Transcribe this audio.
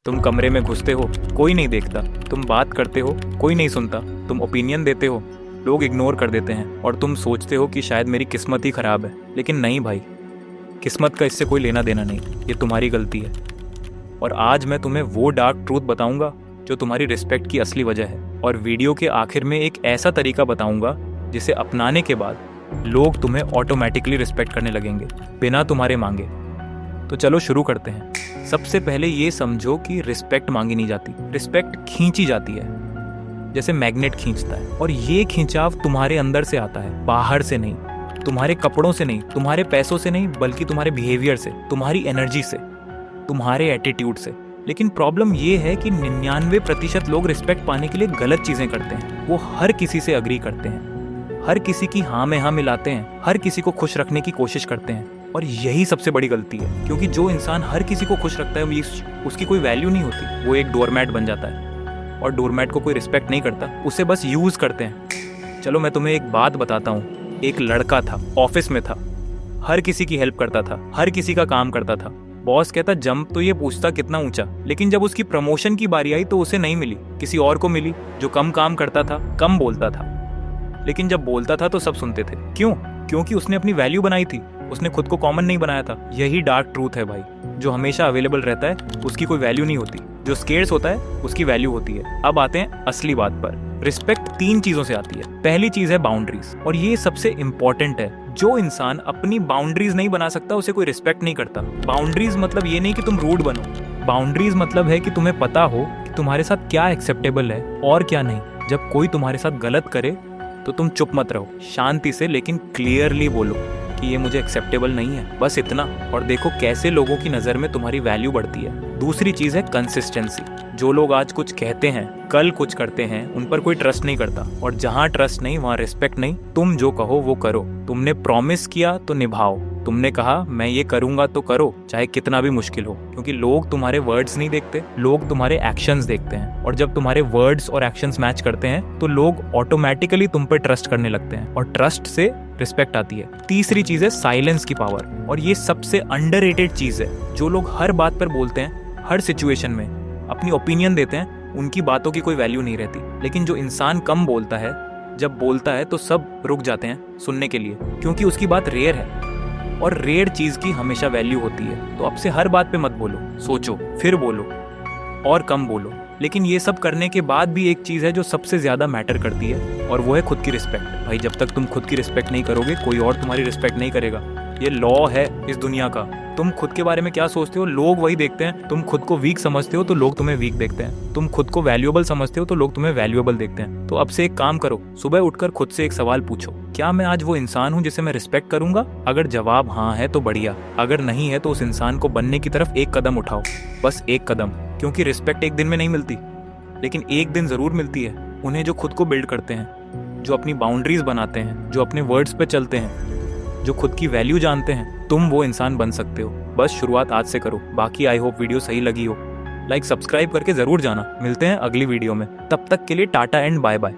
तुम कमरे में घुसते हो, कोई नहीं देखता। तुम बात करते हो, कोई नहीं सुनता। तुम ओपिनियन देते हो, लोग इग्नोर कर देते हैं और तुम सोचते हो कि शायद मेरी किस्मत ही ख़राब है। लेकिन नहीं भाई, किस्मत का इससे कोई लेना देना नहीं, ये तुम्हारी गलती है। और आज मैं तुम्हें वो डार्क ट्रूथ बताऊंगा जो तुम्हारी रिस्पेक्ट की असली वजह है। और वीडियो के आखिर में एक ऐसा तरीका बताऊंगा जिसे अपनाने के बाद लोग तुम्हें ऑटोमेटिकली रिस्पेक्ट करने लगेंगे, बिना तुम्हारे मांगे। तो चलो शुरू करते हैं। सबसे पहले ये समझो कि रिस्पेक्ट मांगी नहीं जाती, रिस्पेक्ट खींची जाती है, जैसे मैग्नेट खींचता है। और ये खिंचाव तुम्हारे अंदर से आता है, बाहर से नहीं, तुम्हारे कपड़ों से नहीं, तुम्हारे पैसों से नहीं, बल्कि तुम्हारे बिहेवियर से, तुम्हारी एनर्जी से, तुम्हारे एटीट्यूड से। लेकिन प्रॉब्लम ये है कि 99% लोग रिस्पेक्ट पाने के लिए गलत चीजें करते हैं। वो हर किसी से अग्री करते हैं, हर किसी की हाँ में हाँ मिलाते हैं, हर किसी को खुश रखने की कोशिश करते हैं। और यही सबसे बड़ी गलती है, क्योंकि जो इंसान हर किसी को खुश रखता है उसकी कोई वैल्यू नहीं होती। वो एक डोरमैट बन जाता है, और डोरमैट को कोई रिस्पेक्ट नहीं करता, उसे बस यूज करते हैं। चलो मैं तुम्हें एक बात बताता हूँ। एक लड़का था, ऑफिस में था, हर किसी की हेल्प करता था, हर किसी का काम करता था। बॉस कहता जंप, तो ये पूछता कितना ऊंचा। लेकिन जब उसकी प्रमोशन की बारी आई तो उसे नहीं मिली, किसी और को मिली जो कम काम करता था, कम बोलता था। लेकिन जब बोलता था तो सब सुनते थे। क्यों? क्योंकि उसने अपनी वैल्यू बनाई थी, उसने खुद को कॉमन नहीं बनाया था। यही डार्क ट्रूथ है भाई। जो हमेशा अवेलेबल रहता है उसकी कोई वैल्यू नहीं होती, जो स्केर्स होता है उसकी वैल्यू होती है। अब आते हैं असली बात पर। रिस्पेक्ट 3 चीजों से आती है। पहली चीज है बाउंड्रीज, और ये सबसे इंपॉर्टेंट है। जो इंसान अपनी बाउंड्रीज नहीं बना सकता उसे कोई रिस्पेक्ट नहीं करता। बाउंड्रीज मतलब ये नहीं कि तुम रूड बनो, बाउंड्रीज मतलब है कि तुम्हें पता हो कि तुम्हारे साथ क्या एक्सेप्टेबल है और क्या नहीं। जब कोई तुम्हारे साथ गलत करे तो तुम चुप मत रहो, शांति से लेकिन क्लियरली बोलो कि ये मुझे एक्सेप्टेबल नहीं है, बस इतना। और देखो कैसे लोगों की नज़र में तुम्हारी वैल्यू बढ़ती है। दूसरी चीज़ है कंसिस्टेंसी। जो लोग आज कुछ कहते हैं, कल कुछ करते हैं, उन पर कोई ट्रस्ट नहीं करता। और जहाँ ट्रस्ट नहीं वहाँ रिस्पेक्ट नहीं। तुम जो कहो वो करो। तुमने प्रॉमिस किया तो निभाओ। तुमने कहा मैं ये करूंगा तो करो, चाहे कितना भी मुश्किल हो। क्योंकि लोग तुम्हारे वर्ड्स नहीं देखते, लोग तुम्हारे एक्शंस देखते हैं। और जब तुम्हारे वर्ड्स और एक्शंस मैच करते हैं तो लोग ऑटोमेटिकली तुम पर ट्रस्ट करने लगते हैं, और ट्रस्ट से रिस्पेक्ट आती है। तीसरी चीज है साइलेंस की पावर, और ये सबसे अंडररेटेड चीज है। जो लोग हर बात पर बोलते हैं, हर सिचुएशन में अपनी ओपिनियन देते हैं, उनकी बातों की कोई वैल्यू नहीं रहती। लेकिन जो इंसान कम बोलता है, जब बोलता है तो सब रुक जाते हैं सुनने के लिए, क्योंकि उसकी बात रेयर है। और रेयर चीज की हमेशा वैल्यू होती है। तो अब से हर बात पे मत बोलो, सोचो फिर बोलो, और कम बोलो। लेकिन ये सब करने के बाद भी एक चीज है जो सबसे ज्यादा मैटर करती है, और वो है खुद की रिस्पेक्ट। भाई जब तक तुम खुद की रिस्पेक्ट नहीं करोगे, कोई और तुम्हारी रिस्पेक्ट नहीं करेगा। ये लॉ है इस दुनिया का। तुम खुद के बारे में क्या सोचते हो, लोग वही देखते हैं। तुम खुद को वीक समझते हो तो लोग तुम्हें वीक देखते हैं। तुम खुद को वैल्यूएबल समझते हो तो लोग तुम्हें वैल्यूएबल देखते हैं। तो अब से एक काम करो, सुबह उठकर खुद से एक सवाल पूछो, क्या मैं आज वो इंसान हूँ जिसे मैं रिस्पेक्ट करूंगा? अगर जवाब हाँ है तो बढ़िया, अगर नहीं है तो उस इंसान को बनने की तरफ एक कदम उठाओ, बस एक कदम। क्योंकि रिस्पेक्ट एक दिन में नहीं मिलती, लेकिन एक दिन जरूर मिलती है उन्हें जो खुद को बिल्ड करते हैं, जो अपनी बाउंड्रीज बनाते हैं, जो अपने वर्ड्स पे चलते हैं, जो खुद की वैल्यू जानते हैं। तुम वो इंसान बन सकते हो। बस शुरुआत आज से करो। बाकी आई होप वीडियो सही लगी हो। लाइक सब्सक्राइब करके जरूर जाना। मिलते हैं अगली वीडियो में, तब तक के लिए टाटा एंड बाय बाय।